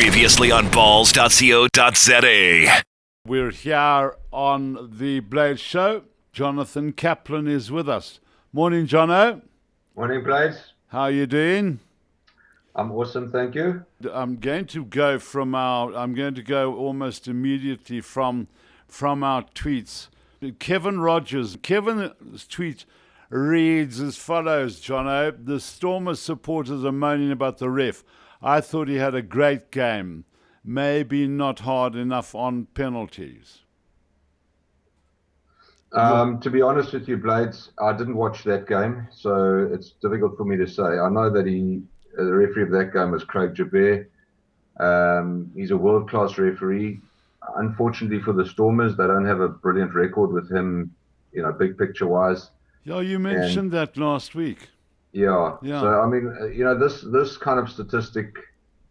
Previously on balls.co.za. We're here on the Blade Show. Jonathan Kaplan is with us. Morning, Jono. Morning, Blades. How are you doing? I'm awesome, thank you. I'm going to go almost immediately from our tweets. Kevin's tweet reads as follows, Jono. The Stormers supporters are moaning about the ref. I thought he had a great game. Maybe not hard enough on penalties. To be honest with you, Blades, I didn't watch that game, so it's difficult for me to say. I know that the referee of that game was Craig Jabber. He's a world-class referee. Unfortunately for the Stormers, they don't have a brilliant record with him, big picture-wise. Yeah, you mentioned that last week. Yeah. So, I mean, this kind of statistic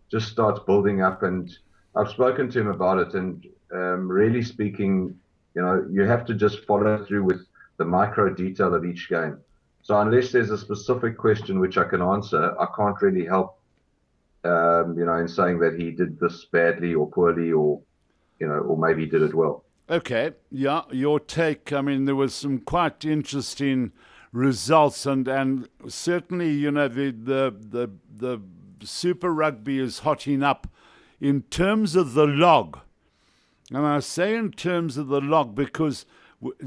just starts building up, and I've spoken to him about it, and really speaking, you have to just follow through with the micro detail of each game. So unless there's a specific question which I can answer, I can't really help, in saying that he did this badly or poorly or maybe he did it well. Okay. Yeah. Your take. I mean, there was some quite interesting results, and certainly, the Super Rugby is hotting up in terms of the log. And I say in terms of the log because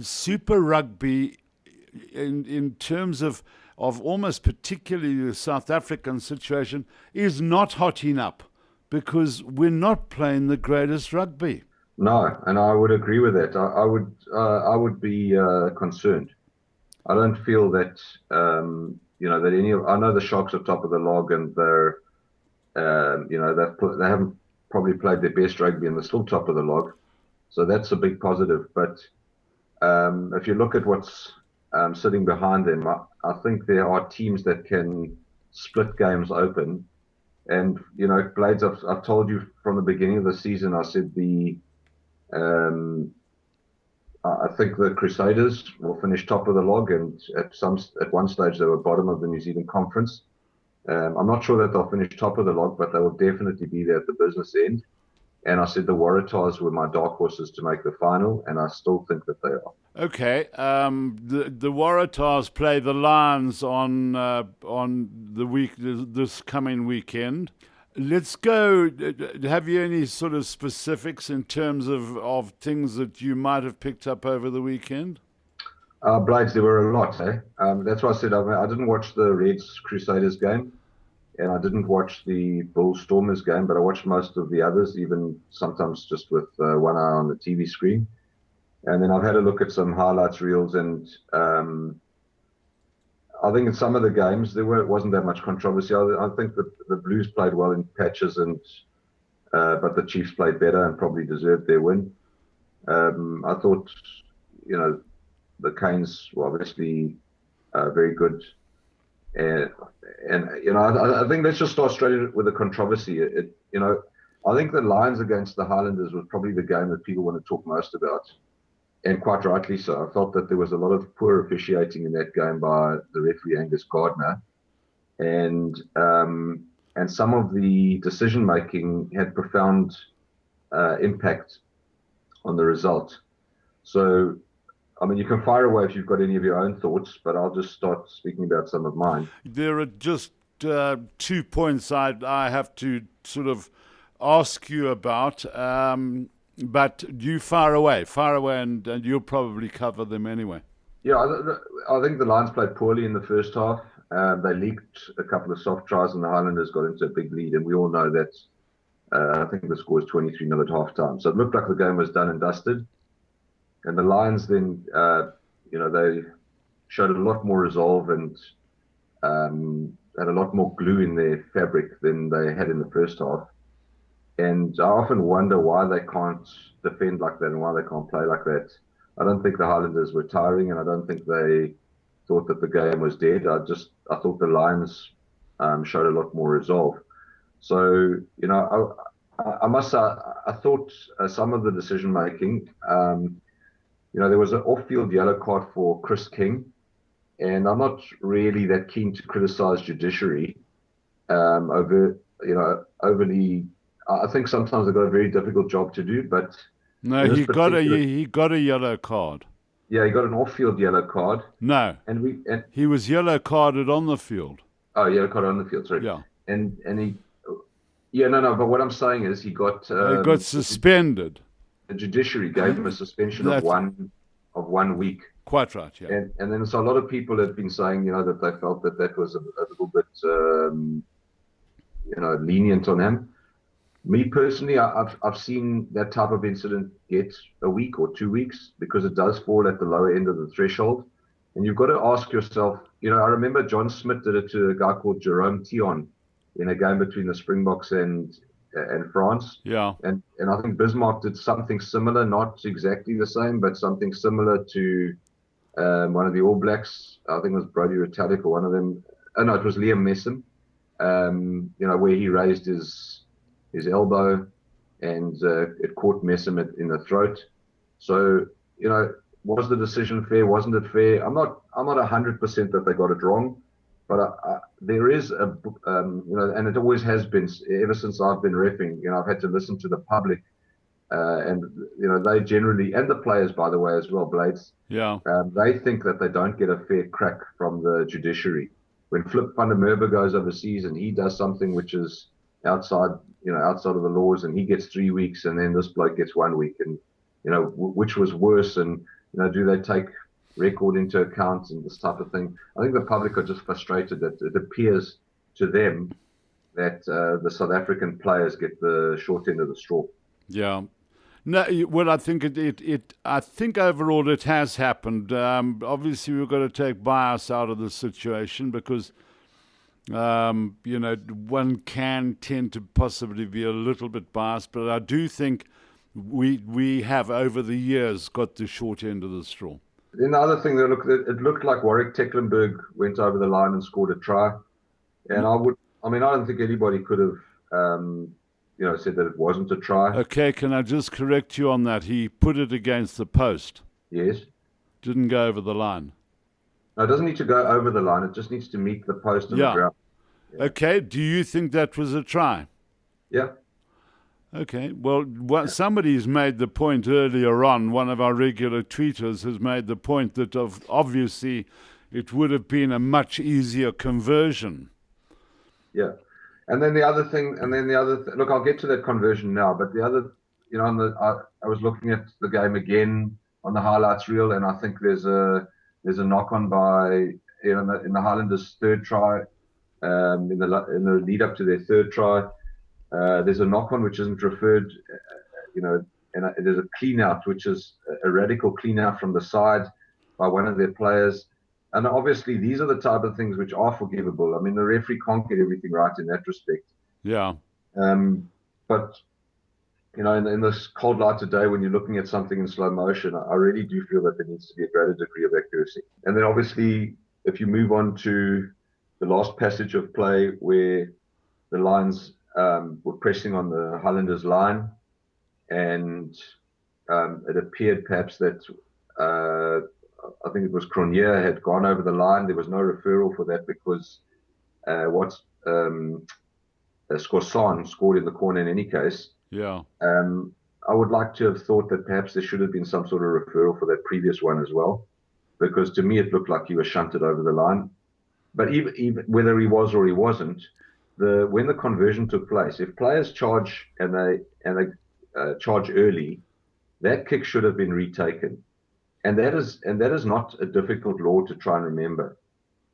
Super Rugby, in terms of almost particularly the South African situation, is not hotting up because we're not playing the greatest rugby. No, and I would agree with that. I would be concerned. I don't feel that that any of. I know the Sharks are top of the log, and they're they haven't probably played their best rugby, and they're still top of the log. So that's a big positive. But if you look at what's sitting behind them, I think there are teams that can split games open. And Blades, I've told you from the beginning of the season, I said I think the Crusaders will finish top of the log, and at one stage they were bottom of the New Zealand Conference. I'm not sure that they'll finish top of the log, but they will definitely be there at the business end. And I said the Waratahs were my dark horses to make the final, and I still think that they are. Okay, the Waratahs play the Lions on this coming weekend. Let's go. Have you any sort of specifics in terms of things that you might have picked up over the weekend? Blades, there were a lot. That's why I said I didn't watch the Reds Crusaders game, and I didn't watch the Bulls Stormers game, but I watched most of the others, even sometimes just with one eye on the TV screen. And then I've had a look at some highlights reels, and I think in some of the games wasn't that much controversy. I think that the Blues played well in patches, but the Chiefs played better and probably deserved their win. I thought, the Canes were obviously very good, and I think let's just start straight with the controversy. I think the Lions against the Highlanders was probably the game that people want to talk most about. And quite rightly so. I felt that there was a lot of poor officiating in that game by the referee Angus Gardner, and some of the decision making had profound impact on the result. So, I mean, you can fire away if you've got any of your own thoughts, but I'll just start speaking about some of mine. There are just 2 points I have to sort of ask you about. But you far away, and you'll probably cover them anyway. Yeah, I think the Lions played poorly in the first half. They leaked a couple of soft tries, and the Highlanders got into a big lead. And we all know that I think the score is 23-0 at halftime. So it looked like the game was done and dusted. And the Lions then, they showed a lot more resolve and had a lot more glue in their fabric than they had in the first half. And I often wonder why they can't defend like that and why they can't play like that. I don't think the Highlanders were tiring, and I don't think they thought that the game was dead. I thought the Lions showed a lot more resolve. So, I must say, I thought some of the decision making, there was an off-field yellow card for Chris King, and I'm not really that keen to criticize judiciary overly. I think sometimes they've got a very difficult job to do, but No, in this he got particular, a yellow card. yeah, he got an off-field yellow card, No, and he was yellow carded on the field. oh, yellow card on the field, sorry, Yeah, and he, yeah, no, but what I'm saying is he got he got suspended. the judiciary gave him a suspension of That's one week. quite right. Yeah, And then so a lot of people have been saying, that they felt that was a little bit, lenient on him. Me personally, I've seen that type of incident get a week or 2 weeks because it does fall at the lower end of the threshold. And you've got to ask yourself, I remember John Smith did it to a guy called Jerome Tion in a game between the Springboks and France. yeah, And I think Bismarck did something similar, not exactly the same, but something similar to one of the All Blacks. I think it was Brodie Retallick or one of them. Oh no, it was Liam Messam. Where he raised his elbow and it caught Messam in the throat. So, was the decision fair? Wasn't it fair? I'm not 100% that they got it wrong, but there is and it always has been ever since I've been reffing. I've had to listen to the public, and they generally, and the players, by the way, as well, Blades. yeah, They think that they don't get a fair crack from the judiciary. When Flip van der Merwe goes overseas and he does something which is outside of the laws, and he gets 3 weeks, and then this bloke gets 1 week, and which was worse, and do they take record into account and this type of thing? I think the public are just frustrated that it appears to them that the South African players get the short end of the straw. yeah. No, well, I think I think overall it has happened. Obviously, we've got to take bias out of the situation because, one can tend to possibly be a little bit biased. But I do think we have over the years got the short end of the straw. Then the other thing it looked like Warwick Tecklenburg went over the line and scored a try, and I don't think anybody could have. Said that it wasn't a try. Okay, can I just correct you on that? He put it against the post. Yes. Didn't go over the line. No, it doesn't need to go over the line. It just needs to meet the post and the ground. Yeah. Okay, do you think that was a try? Yeah. Okay, well, somebody's made the point earlier on. One of our regular tweeters has made the point that obviously it would have been a much easier conversion. Yeah. And then the other thing, look, I'll get to that conversion now, but the other, I was looking at the game again on the highlights reel, and I think there's a knock on by, in the Highlanders' third try, in the lead up to their third try, there's a knock on which isn't referred, and there's a clean out, which is a radical clean out from the side by one of their players. And obviously, these are the type of things which are forgivable. I mean, the referee can't get everything right in that respect. Yeah. But, in this cold light today, when you're looking at something in slow motion, I really do feel that there needs to be a greater degree of accuracy. And then, obviously, if you move on to the last passage of play where the Lions were pressing on the Highlanders line, and it appeared perhaps that I think it was Cronje had gone over the line. There was no referral for that because Scorsan scored in the corner in any case. Yeah. I would like to have thought that perhaps there should have been some sort of referral for that previous one as well, because to me it looked like he was shunted over the line. But even whether he was or he wasn't, when the conversion took place, if players charge and they charge early, that kick should have been retaken. And that is not a difficult law to try and remember.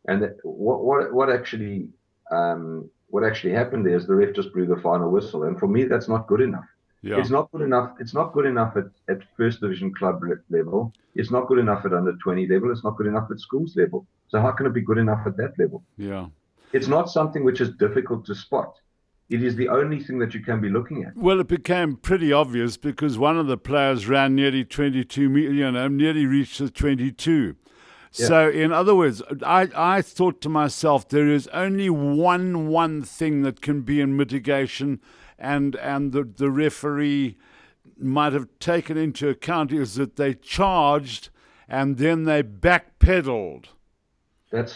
And what actually happened there is the ref just blew the final whistle. And for me, that's not good enough. Yeah. It's not good enough. It's not good enough at first division club level. It's not good enough at under 20 level. It's not good enough at schools level. So how can it be good enough at that level? Yeah. It's not something which is difficult to spot. It is the only thing that you can be looking at. Well, it became pretty obvious because one of the players ran nearly 22 million, nearly reached the 22. Yeah. So, in other words, I thought to myself, there is only one thing that can be in mitigation, and the referee might have taken into account is that they charged and then they backpedaled. That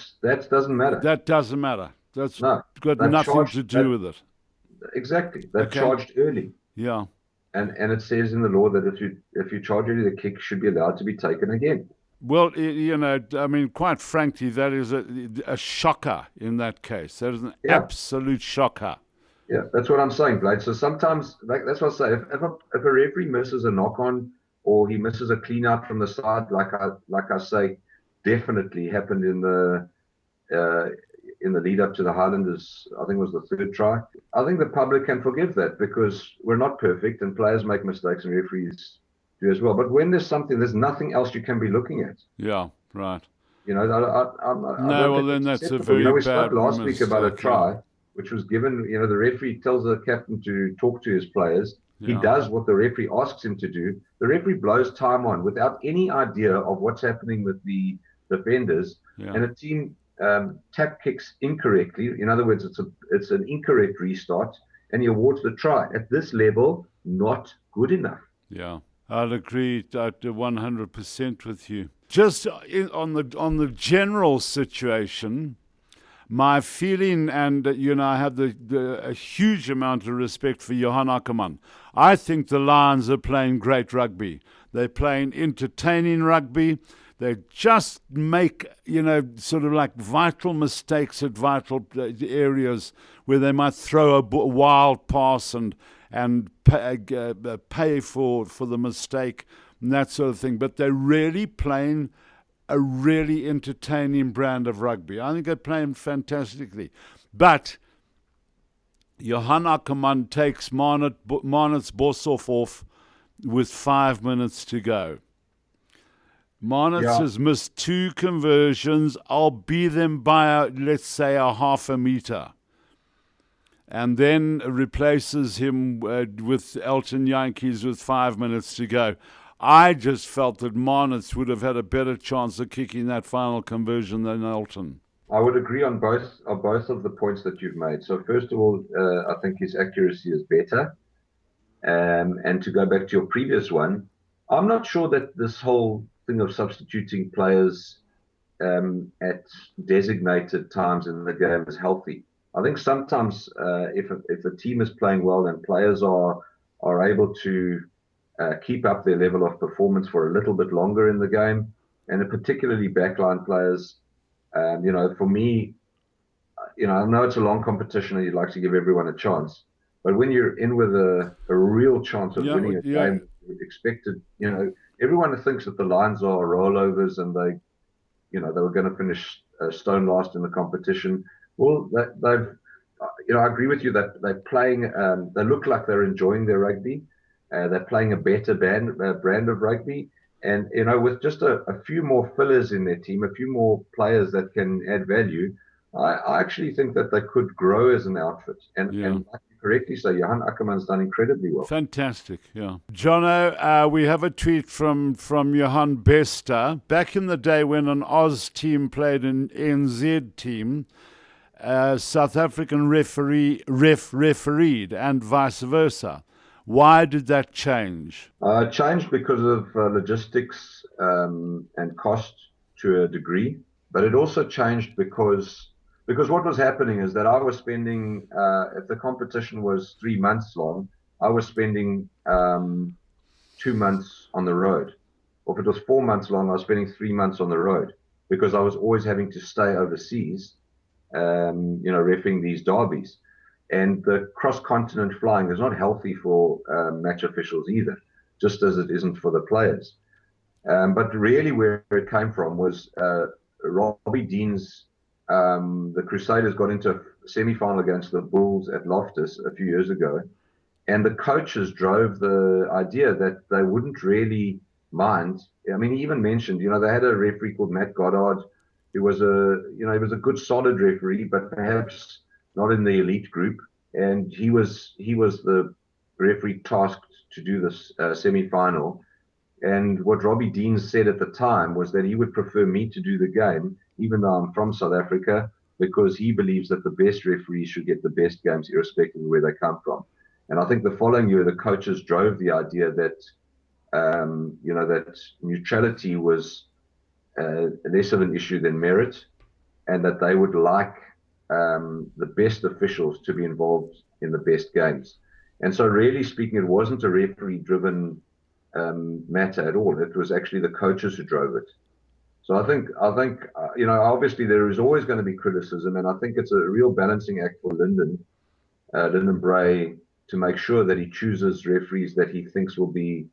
doesn't matter. That doesn't matter. That's got nothing to do with it. exactly. They've Okay. charged early. Yeah. And it says in the law that if you charge early, the kick should be allowed to be taken again. Well, you know, I mean, quite frankly, that is a shocker in that case. That is an Yeah, absolute shocker. yeah, that's what I'm saying, Blade. So sometimes, like that's what I say. If a referee misses a knock on or he misses a clean out from the side, like I say, definitely happened uh, in the lead up to the Highlanders. I think it was the third try. I think the public can forgive that because we're not perfect and players make mistakes and referees do as well. But when there's nothing else you can be looking at. Yeah, right. You know, I No, don't well, think then it's that's a acceptable. You very know, we spoke bad last week about a mistake. Yeah, try, which was given. You know, the referee tells the captain to talk to his players. He yeah, does what the referee asks him to do. The referee blows time on without any idea of what's happening with the defenders, yeah. and a team tap kicks incorrectly. In other words, it's an incorrect restart, and he awards the try. At this level, not good enough. Yeah, I'd agree 100% with you. Just on the general situation, my feeling, and you know, I have a huge amount of respect for Johan Ackermann. I think the Lions are playing great rugby. They're playing entertaining rugby. They just make, you know, sort of like vital mistakes at vital areas where they might throw a wild pass and pay for the mistake and that sort of thing. But they're really playing a really entertaining brand of rugby. I think they're playing fantastically. But Johan Ackermann takes Marnitz Boshoff off with 5 minutes to go. Marnitz has missed 2 conversions. I'll be them by, let's say, a half a meter. And then replaces him with Elton Yankees with 5 minutes to go. I just felt that Marnitz would have had a better chance of kicking that final conversion than Elton. I would agree on both of the points that you've made. So first of all, I think his accuracy is better. And to go back to your previous one, I'm not sure that this whole thing of substituting players at designated times in the game is healthy. I think sometimes if a team is playing well and players are able to keep up their level of performance for a little bit longer in the game, and particularly backline players, you know, for me, you know, I know it's a long competition and you'd like to give everyone a chance, but when you're in with a real chance of winning a game, expected, you know, everyone thinks that the Lions are rollovers and they were going to finish stone last in the competition. Well, they've, you know, I agree with you that they're playing. They look like they're enjoying their rugby. They're playing a better brand of rugby, and you know, with just a few more fillers in their team, a few more players that can add value, I actually think that they could grow as an outfit. And like you correctly say, Johan Ackermann's done incredibly well. Fantastic, yeah. Jono, we have a tweet from Johan Bester. Back in the day when an Oz team played an NZ team, South African refereed and vice versa. Why did that change? It changed because of logistics and cost to a degree, but it also changed because what was happening is that I was spending, if the competition was 3 months long, I was spending 2 months on the road. Or if it was 4 months long, I was spending 3 months on the road because I was always having to stay overseas, you know, reffing these derbies. And the cross-continent flying is not healthy for match officials either, just as it isn't for the players. But really where it came from was Robbie Dean's, the Crusaders got into a semi-final against the Bulls at Loftus a few years ago. And the coaches drove the idea that they wouldn't really mind. I mean, he even mentioned, you know, they had a referee called Matt Goddard, who was he was a good solid referee, but perhaps not in the elite group, and he was the referee tasked to do this semi-final. And what Robbie Dean said at the time was that he would prefer me to do the game, even though I'm from South Africa, because he believes that the best referees should get the best games, irrespective of where they come from. And I think the following year, the coaches drove the idea that you know, that neutrality was less of an issue than merit, and that they would like the best officials to be involved in the best games. And so, really speaking, it wasn't a referee-driven matter at all. It was actually the coaches who drove it. So I think obviously there is always going to be criticism, and I think it's a real balancing act for Lyndon Bray, to make sure that he chooses referees that he thinks will be,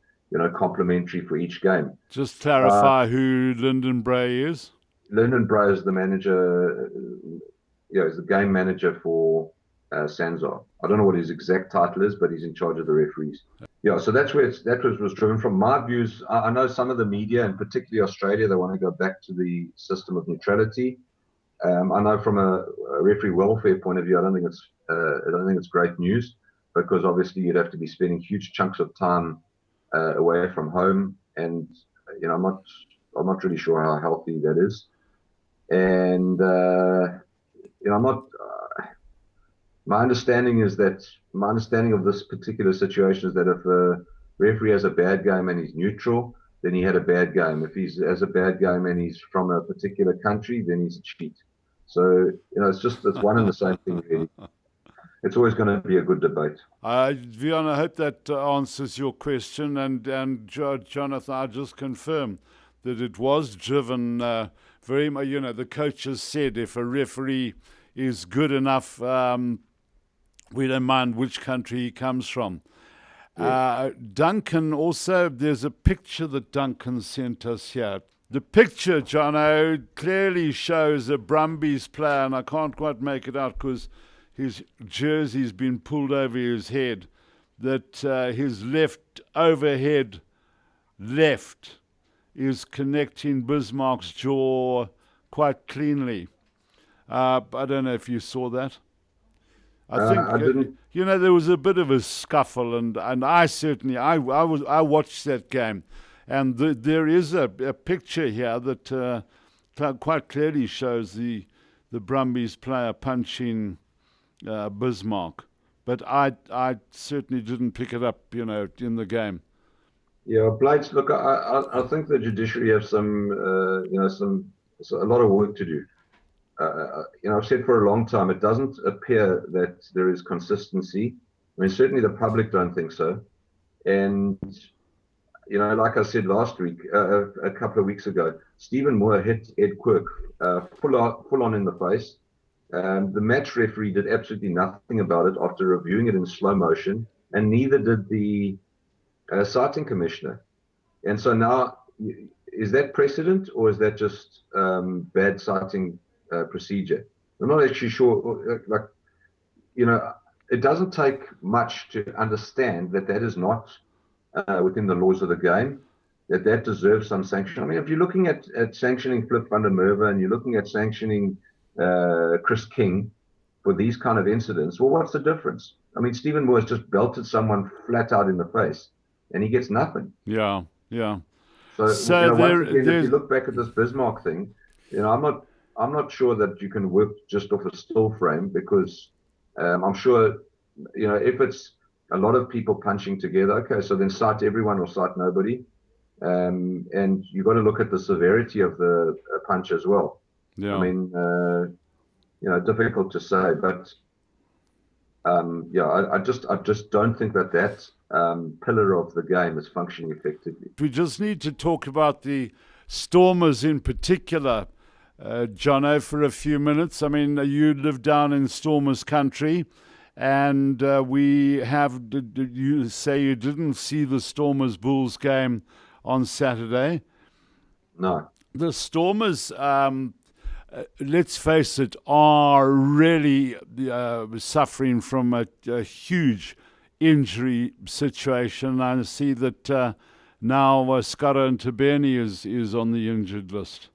complementary for each game. Just clarify who Lyndon Bray is. Lyndon Bray is the manager, is the game manager for Sanzar. I don't know what his exact title is, but he's in charge of the referees. Yeah, so that's where that was driven from. My views, I know some of the media, and particularly Australia, they want to go back to the system of neutrality. I know from a referee welfare point of view, I don't think it's great news, because obviously you'd have to be spending huge chunks of time away from home, and I'm not really sure how healthy that is. And I'm not. My understanding of this particular situation is that if a referee has a bad game and he's neutral, then he had a bad game. If he has a bad game and he's from a particular country, then he's a cheat. So it's one and the same thing, really. It's always going to be a good debate. Vian, I hope that answers your question. And Jonathan, I just confirm that it was driven very much. The coaches said if a referee is good enough, we don't mind which country he comes from. Yeah. Duncan, also, there's a picture that Duncan sent us here. The picture, Jono, clearly shows a Brumbies player, and I can't quite make it out because his jersey's been pulled over his head, that his left overhead left is connecting Bismarck's jaw quite cleanly. I don't know if you saw that. I think I didn't. There was a bit of a scuffle, and I certainly I watched that game, and there is a picture here that quite clearly shows the Brumbies player punching Bismarck, but I certainly didn't pick it up, in the game. Yeah, Blades. Look, I think the judiciary have a lot of work to do. I've said for a long time, it doesn't appear that there is consistency. I mean, certainly the public don't think so. And, like I said last week, a couple of weeks ago, Stephen Moore hit Ed Quirk full on in the face. The match referee did absolutely nothing about it after reviewing it in slow motion, and neither did the citing commissioner. And so now, is that precedent, or is that just bad citing procedure? I'm not actually sure. It doesn't take much to understand that is not within the laws of the game, that deserves some sanction. I mean, if you're looking at sanctioning Flip van der Merwe, and you're looking at sanctioning Chris King for these kind of incidents, well, what's the difference? I mean, Stephen Moore has just belted someone flat out in the face, and he gets nothing. Yeah. So once again, if you look back at this Bismarck thing, I'm not sure that you can work just off a still frame, because I'm sure, if it's a lot of people punching together, okay, so then cite everyone or cite nobody. And you've got to look at the severity of the punch as well. Yeah. I mean, difficult to say, but I just don't think that pillar of the game is functioning effectively. We just need to talk about the Stormers in particular, Jono, for a few minutes. I mean, you live down in Stormers country, and you say you didn't see the Stormers Bulls game on Saturday. No. The Stormers, let's face it, are really suffering from a huge injury situation. I see that now Skara and Tabeni is on the injured list.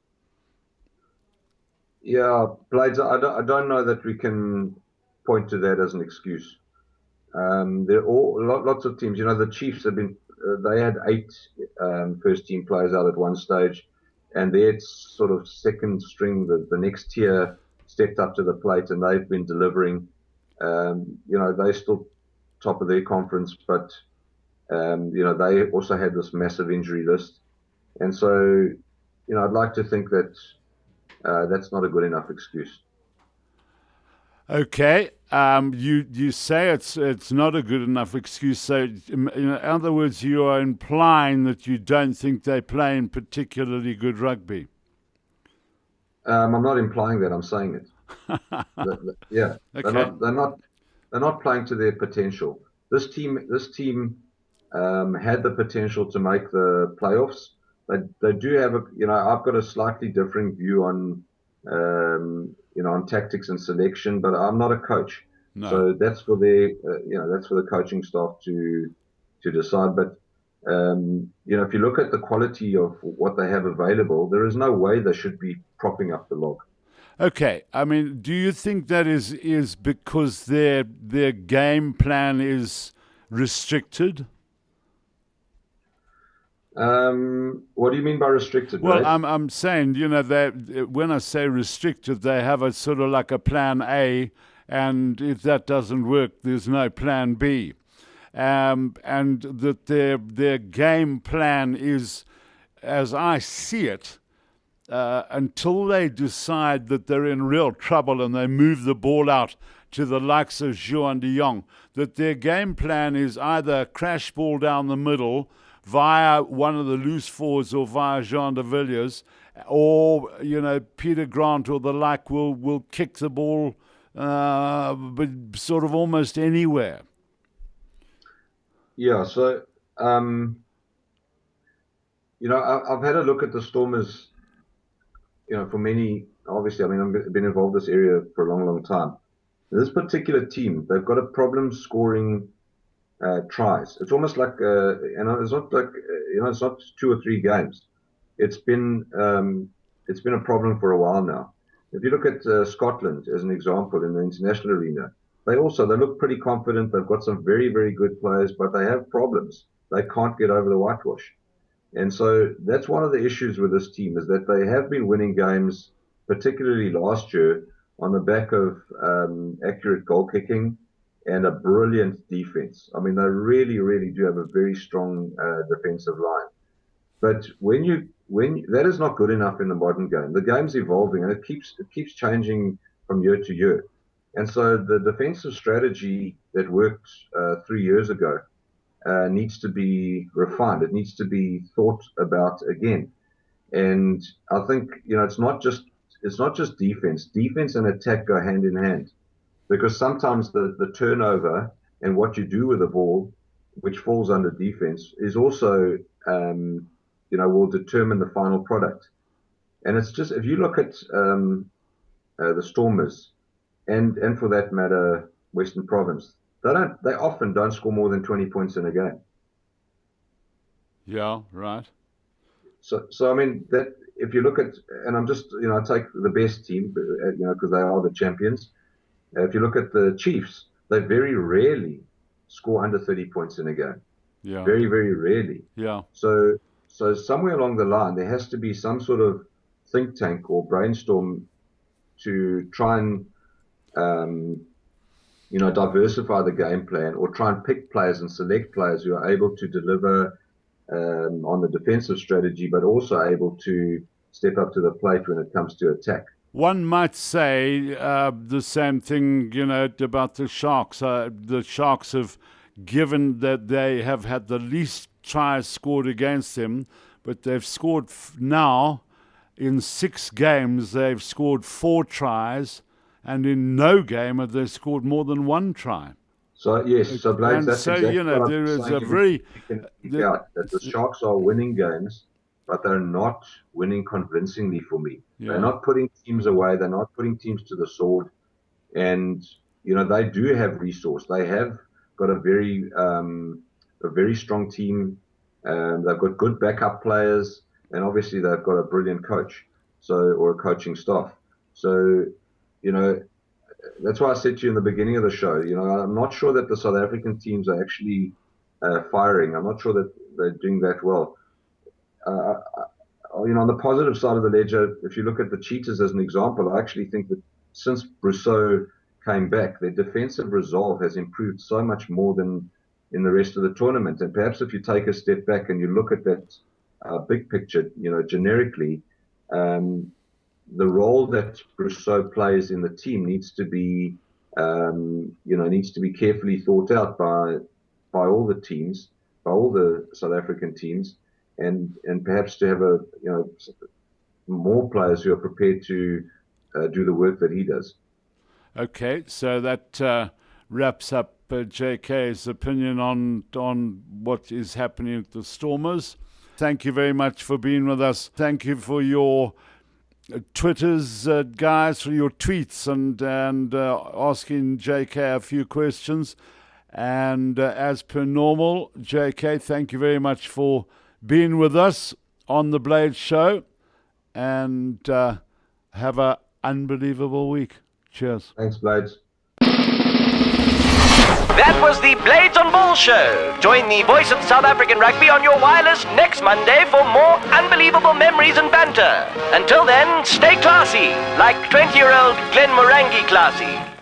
Yeah, Blades, I don't know that we can point to that as an excuse. There are lots of teams. The Chiefs have been. They had 8 first-team players out at one stage, and their sort of second string, the next tier, stepped up to the plate, and they've been delivering. They're still top of their conference, but they also had this massive injury list, and so I'd like to think that that's not a good enough excuse. Okay. You say it's not a good enough excuse. So, in other words, you are implying that you don't think they play in particularly good rugby. I'm not implying that. I'm saying it. Yeah, Okay. they're not playing to their potential. This team had the potential to make the playoffs. They do have a, I've got a slightly differing view on, on tactics and selection, but I'm not a coach, No. so that's for the coaching staff to decide. But if you look at the quality of what they have available, there is no way they should be propping up the log. Okay. I mean, do you think that is because their game plan is restricted? What do you mean by restricted, Well, Dave? I'm saying, they when I say restricted, they have a sort of like a plan A, and if that doesn't work, there's no plan B. And that their game plan is, as I see it, until they decide that they're in real trouble and they move the ball out to the likes of Zhou and De Jong, that their game plan is either crash ball down the middle via one of the loose forwards or via Jean de Villiers, or Peter Grant or the like will kick the ball, but sort of almost anywhere. Yeah, so I've had a look at the Stormers, for many. Obviously, I mean, I've been involved in this area for a long, long time. This particular team, they've got a problem scoring tries. It's almost like, and it's not like, it's not 2 or 3 games. It's been um, it's been a problem for a while now. If you look at Scotland as an example in the international arena, they look pretty confident. They've got some very, very good players, but they have problems. They can't get over the whitewash. And so that's one of the issues with this team is that they have been winning games, particularly last year, on the back of accurate goal kicking and a brilliant defense. I mean, they really, really do have a very strong defensive line. But when that is not good enough in the modern game. The game's evolving and it keeps changing from year to year. And so the defensive strategy that worked 3 years ago needs to be refined. It needs to be thought about again. And I think it's not just defense. Defense and attack go hand in hand because sometimes the turnover and what you do with the ball, which falls under defense, is also will determine the final product. And it's just if you look at the Stormers and for that matter Western Province, they often don't score more than 20 points in a game. Yeah, right. So I mean that if you look at, and I'm just I take the best team, because they are the champions. If you look at the Chiefs, they very rarely score under 30 points in a game. Yeah, Very, very rarely. yeah. So somewhere along the line, there has to be some sort of think tank or brainstorm to try and diversify the game plan or try and pick players and select players who are able to deliver on the defensive strategy, but also able to step up to the plate when it comes to attack. One might say the same thing, about the Sharks. The Sharks have given that they have had the least tries scored against them, but they've scored now in 6 games. They've scored 4 tries, and in no game have they scored more than 1 try. So yes, so Blades, And that's so, exactly what I'm there is saying. a very You can pick the, out that the Sharks are winning games, but they're not winning convincingly for me. They're yeah. not putting teams away. They're not putting teams to the sword. And they do have resource. They have got a very strong team. They've got good backup players, and obviously they've got a brilliant coach, or a coaching staff. So you know that's why I said to you in the beginning of the show. I'm not sure that the South African teams are actually firing. I'm not sure that they're doing that well. Uh, on the positive side of the ledger, if you look at the Cheetahs as an example, I actually think that since Brousseau came back, their defensive resolve has improved so much more than in the rest of the tournament. And perhaps if you take a step back and you look at that big picture, generically, um, the role that Brousseau plays in the team needs to be needs to be carefully thought out by all the teams, by all the South African teams, and perhaps to have more players who are prepared to do the work that he does. Okay, so that wraps up JK's opinion on what is happening at the Stormers. Thank you very much for being with us. Thank you for your Twitters, guys, for your tweets and asking JK a few questions. And as per normal, JK, thank you very much for being with us on the Blade Show. And have an unbelievable week. Cheers. Thanks, Blades. That was the Blades on Ball show. Join the voice of South African rugby on your wireless next Monday for more unbelievable memories and banter. Until then, stay classy, like 20-year-old Glenn Morangi classy.